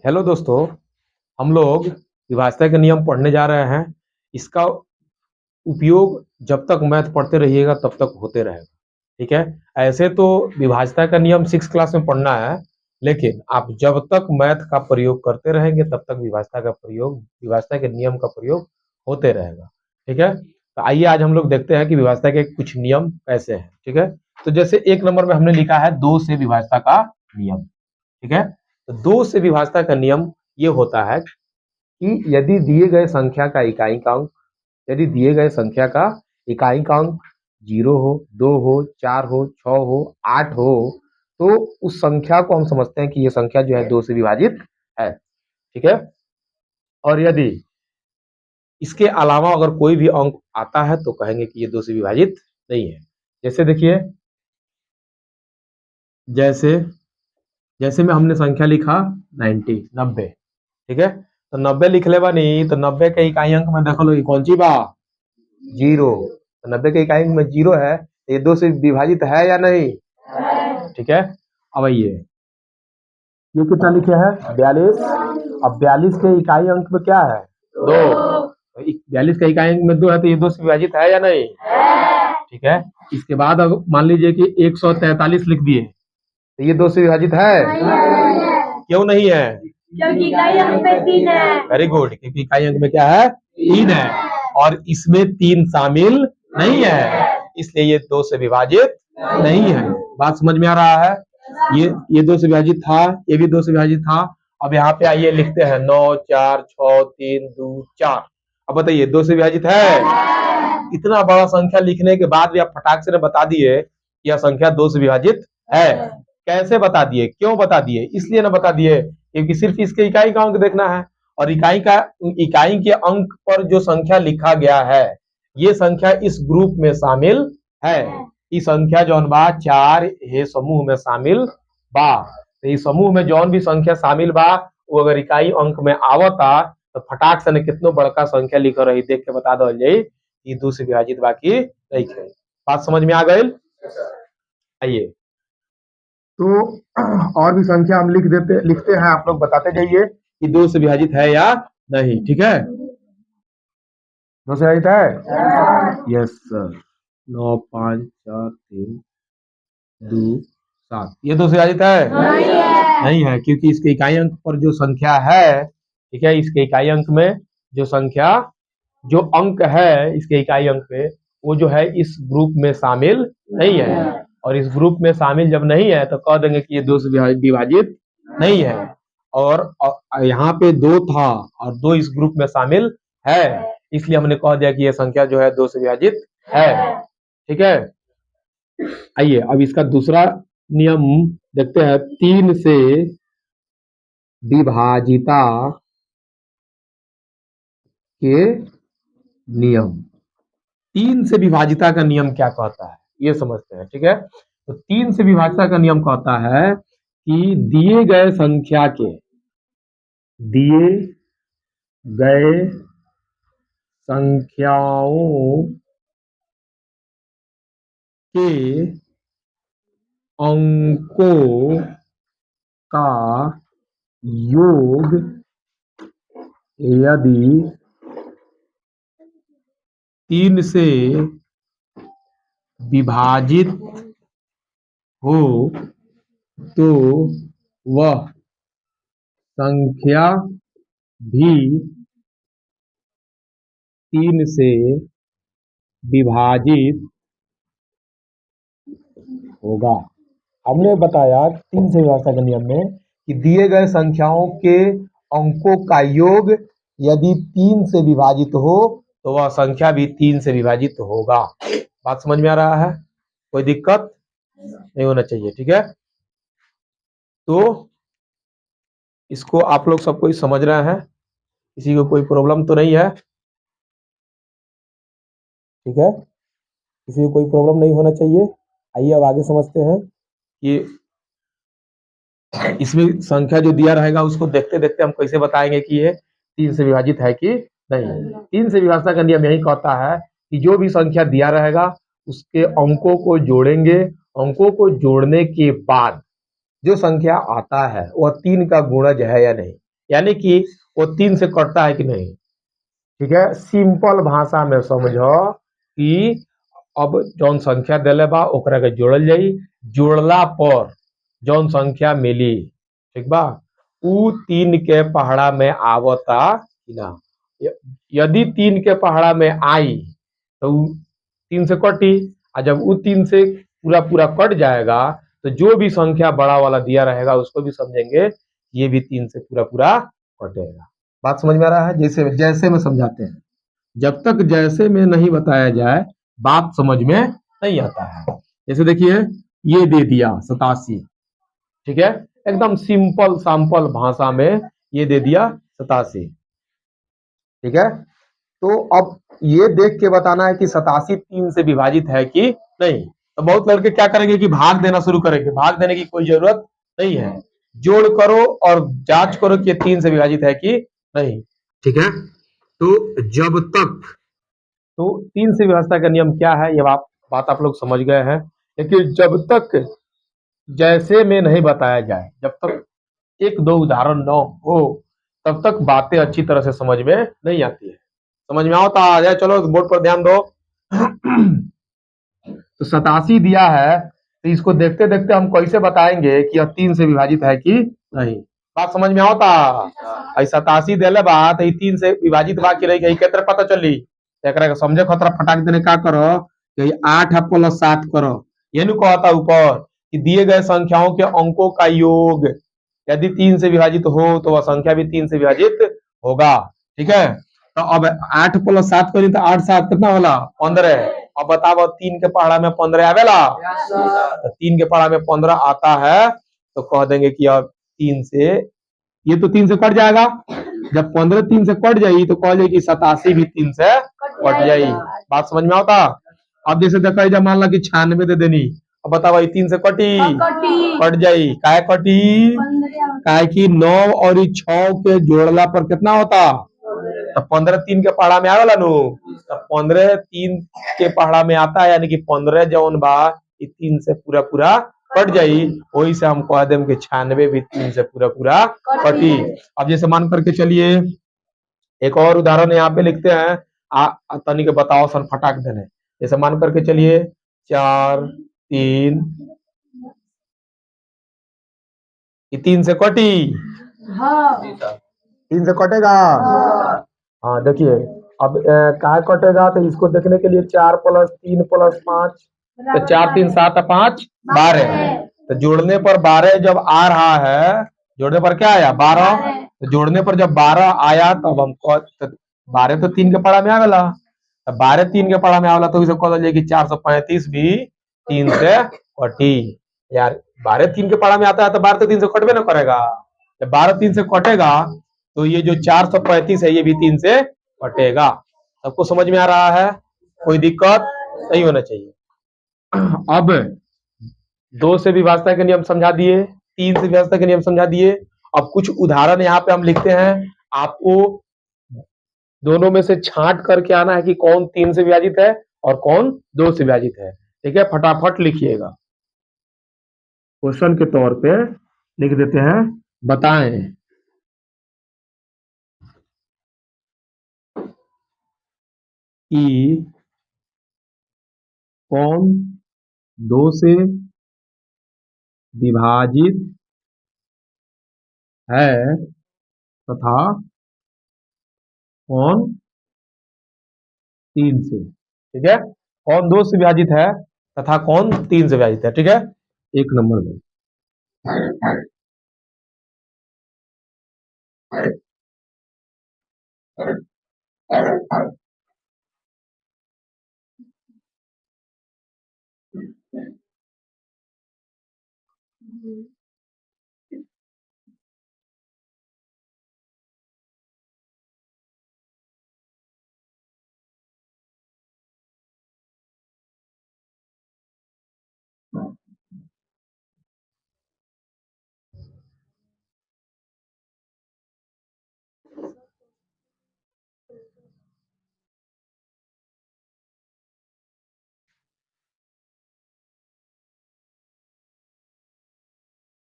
Hello दोस्तों, हम लोग विभाज्यता के नियम पढ़ने जा रहे हैं। इसका उपयोग जब तक मैथ पढ़ते रहिएगा तब तक होते रहेगा। ठीक है। ऐसे तो विभाज्यता का नियम 6 क्लास में पढ़ना है, लेकिन आप जब तक मैथ का प्रयोग करते रहेंगे तब तक विभाज्यता के नियम का प्रयोग होते रहेगा। ठीक है। तो आइए आज हम लोग देखते हैं कि विभाज्यता के कुछ नियम कैसे हैं। ठीक है। तो जैसे 1 नंबर में हमने लिखा है 2 से विभाज्यता का नियम। ठीक है। तो 2 से विभाज्यता का नियम ये होता है कि यदि दिए गए संख्या का इकाई का अंक 0 हो, 2 हो, 4 हो, 6 हो, 8 हो, तो उस संख्या को हम समझते हैं कि ये संख्या जो है 2 से विभाजित है। ठीक है। और यदि इसके अलावा अगर कोई भी अंक आता है तो कहेंगे कि ये 2 से विभाजित नहीं है। जैसे देखिए, जैसे में हमने संख्या लिखा 90। ठीक है। तो 90 लिख ले बानी, तो 90 के इकाई अंक में देख लो कौन सी बा 0। तो 90 के इकाई अंक में 0 है, तो ये 2 से विभाजित है या नहीं? ठीक है। अब ये कितना लिखे हैं 42। अब 42 के इकाई अंक में क्या है 2। 42 के इकाई अंक में 2 है, तो ये 2 से विभाजित है या नहीं? ठीक है। इसके बाद अब मान लीजिए कि 143 लिख दिए, तो ये 2 से विभाजित है? क्यों नहीं है? क्योंकि इकाई अंक में 3 है। वेरी गुड, क्योंकि इकाई अंक में क्या है 3 है और इसमें 3 शामिल नहीं है, इसलिए ये 2 से विभाजित नहीं है। बात समझ में आ रहा है? ये 2 से विभाजित था, ये भी 2 से विभाजित था। अब यहाँ पे आइए लिखते हैं 9, 4, 6, 3, 2, 4। अब बताइए 2 से विभाजित है? इतना बड़ा संख्या लिखने के बाद भी आप फटाक से बता दिए कि यह संख्या 2 से विभाजित है। कैसे बता दिए, क्यों बता दिए? इसलिए ना बता दिए क्योंकि सिर्फ इसके इकाई का अंक देखना है, और इकाई के अंक पर जो संख्या लिखा गया है ये संख्या इस ग्रुप में शामिल है। इस संख्या जौन बा 4 हे समूह में शामिल बा। तो इस समूह में जौन भी संख्या शामिल बा वो अगर इकाई अंक में आवता तो फटाक से कितनो बड़का संख्या लिख रही देख के बता दो जाई कि 2 से विभाजित बाकी नहीं है। बात समझ में आ गई? आइए, तो और भी संख्या हम लिखते हैं, आप लोग बताते जाइए कि 2 से विभाजित है या नहीं। ठीक है। 2 से विभाजित है? Yes sir. 9, 5, 4, 3, 2, 7। ये 2 से विभाजित है? नहीं है, क्योंकि इसके इकाई अंक पर जो संख्या है, ठीक है, इसके इकाई अंक में जो अंक है इसके इकाई अंक पे वो जो है इस ग्रुप में शामिल नहीं है, और इस ग्रुप में शामिल जब नहीं है तो कह देंगे कि ये 2 से विभाजित नहीं है। और यहाँ पे 2 था और 2 इस ग्रुप में शामिल है, इसलिए हमने कह दिया कि ये संख्या जो है 2 से विभाजित है। ठीक है। आइए अब इसका दूसरा नियम देखते हैं, 3 से विभाजिता के नियम। 3 से विभाजिता का नियम क्या कहता है ये समझते हैं। ठीक है। तो 3 से विभाजिता का नियम कहता है कि दिए गए संख्याओं के अंकों का योग यदि 3 से विभाजित हो तो वह संख्या भी 3 से विभाजित होगा। हमने बताया 3 से विभाजित के नियम में कि दिए गए संख्याओं के अंकों का योग यदि 3 से विभाजित हो तो वह संख्या भी 3 से विभाजित होगा। बात समझ में आ रहा है? कोई दिक्कत नहीं होना चाहिए। ठीक है। तो इसको आप लोग सब कोई समझ रहे हैं, किसी को कोई प्रॉब्लम तो नहीं है? ठीक है, किसी को कोई प्रॉब्लम नहीं होना चाहिए। आइए अब आगे समझते हैं कि इसमें संख्या जो दिया रहेगा उसको देखते देखते हम कैसे बताएंगे कि ये 3 से विभाजित है कि नहीं। 3 से विभाजित का नियम यही कहता है कि जो भी संख्या दिया रहेगा उसके अंकों को जोड़ेंगे, अंकों को जोड़ने के बाद जो संख्या आता है वह 3 का गुणज है या नहीं। यानी कि वो 3 से कटता है कि नहीं। ठीक है, सिंपल भाषा में समझो कि अब जौन संख्या दिले बा ओकरा के जोड़ल जाई, जोड़ला पर जौन संख्या मिली, ठीक बा, उ 3 के पहाड़ा में आवता कि ना। यदि 3 के पहाड़ा में आई तो उ 3 से कटी, और जब उ 3 से पूरा पूरा कट जाएगा तो जो भी संख्या बड़ा वाला दिया रहेगा उसको भी समझेंगे ये भी 3 से पूरा पूरा कटेगा। बात समझ में आ रहा है? जैसे जैसे में समझाते हैं, जब तक जैसे में नहीं बताया जाए बात समझ में नहीं आता है। जैसे देखिए, ये दे दिया 87, ठीक है, एकदम सिंपल सैंपल भाषा में ये दे दिया 87, ठीक है। तो अब ये देख के बताना है कि 87 3 से विभाजित है कि नहीं। तो बहुत लड़के क्या करेंगे कि भाग देना शुरू करेंगे, भाग देने की कोई जरूरत नहीं है, जोड़ करो और जांच करो कि 3 से विभाजित है कि नहीं, ठीक है। तो जब तक, तो 3 से व्यवस्था का नियम क्या है, ये बात आप लोग समझ गए हैं। लेकिन जब तक जैसे में नहीं बताया जाए, जब तक एक दो उदाहरण न हो, तब तक बातें अच्छी तरह से समझ में नहीं आती है। समझ में आता आ जाए, चलो बोर्ड पर ध्यान दो। तो 87 दिया है, तो इसको देखते देखते हम कैसे बताएंगे कि यह 3 से विभाजित है कि नहीं। बात समझ में आता? 87 दिले बा तो 3 से विभाजित बा कि नहीं, कैसे पता चली? एकरा के समझे खतरा फटाक देने का करो कि 8 प्लस 7 करो। ये नहीं कहता ऊपर कि दिए गए संख्याओं के अंकों का योग यदि 3 से विभाजित हो तो वह संख्या भी 3 से विभाजित होगा, ठीक है। तो अब 8 प्लस 7 करी तो 8 7 कितना होला? 15। अब बताओ 3 के पहाड़ा में 15 आवेला? तो 3 के पहाड़ा में 15 आता है तो कह देंगे कि अब 3 से, ये तो 3 से कट जाएगा। जब 15 3 से कट जाई तो कह जाए कि 87 भी 3 से कट जाई। बात समझ में आता? अब जैसे देखा जब मान ला कि 96 दे देनी, अब बताओ 3 से कटी, कट जाई, काय कटी? काय की 9 और 6 के जोड़ला पर कितना होता? तो 15 3 के पहाड़ा में आवेला नु, तो 15 3 के पहाड़ा में आता है, यानी कि 15 जौन बा 3 से पूरा पूरा कट जाई। वही से हम कह दें कि 96 भी 3 से पूरा पूरा कटी। अब जैसे मान करके चलिए एक और उदाहरण यहाँ पे लिखते हैं, तनिक बताओ सन फटाक देने। जैसे मान करके चलिए 4 3, 3 से कटी, हाँ 3 से कटेगा। हाँ देखिए, अब काय कटेगा तो इसको देखने के लिए 4 प्लस 3 प्लस 5, तो 4 3 7 5 12। तो जोड़ने पर 12 जब आ रहा है, जोड़ने पर क्या आया? 12। तो जोड़ने पर जब 12 आया तब हम 12 तो 3 के पढ़ा में आवेला, तो 12 3 के पढ़ा में आवेला तो इसे कह कि 435 भी 3 से कटी। यार 12 3 के पढ़ा में आता है तो 12 तो 3 से कटबे ना करेगा। जब 12 3 से कटेगा तो ये जो 435 है ये भी 3 से कटेगा। सबको समझ में आ रहा है? कोई दिक्कत नहीं होना चाहिए। अब 2 से विभाजता के नियम समझा दिए, 3 से विभाजता के नियम समझा दिए। अब कुछ उदाहरण यहाँ पे हम लिखते हैं, आपको दोनों में से छांट करके आना है कि कौन 3 से विभाजित है और कौन 2 से विभाजित है, ठीक है। फटाफट लिखिएगा, क्वेश्चन के तौर पे लिख देते हैं, बताएं कि कौन 2 से विभाजित है तथा कौन 3 से, ठीक है। कौन 2 से विभाजित है तथा कौन 3 से विभाजित है, ठीक है। 1 नंबर में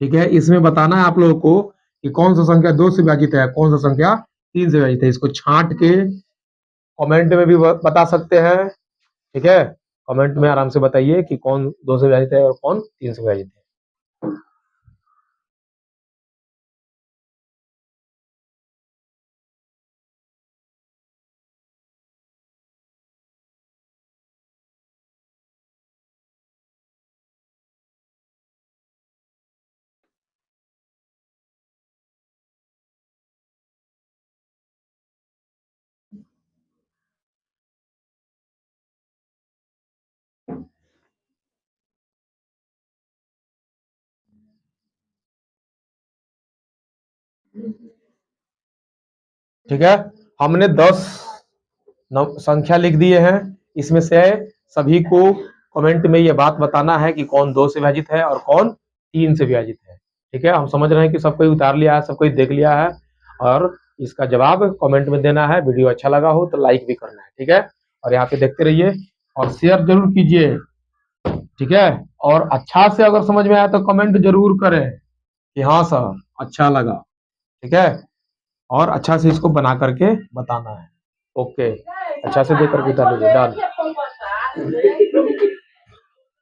ठीक है। इसमें बताना है आप लोगों को कि कौन सा संख्या 2 से विभाजित है, कौन सा संख्या 3 से विभाजित है। इसको छांट के कमेंट में भी बता सकते हैं, ठीक है। कमेंट में आराम से बताइए कि कौन 2 से विभाजित है और कौन 3 से विभाजित है। ठीक है, हमने 10 संख्या लिख दिए हैं। इसमें से सभी को कमेंट में ये बात बताना है कि कौन 2 से विभाजित है और कौन 3 से विभाजित है। ठीक है, हम समझ रहे हैं कि सब कोई उतार लिया है, सब कोई देख लिया है और इसका जवाब कमेंट में देना है। वीडियो अच्छा लगा हो तो लाइक भी करना है, ठीक है। और यहाँ पे देखते रहिए और शेयर जरूर कीजिए, ठीक है। और अच्छा से अगर समझ में आया तो कमेंट जरूर करें कि हाँ सर अच्छा लगा, ठीक है। और अच्छा से इसको बना करके बताना है। ओके, अच्छा से देख करके उतार लीजिए, डन।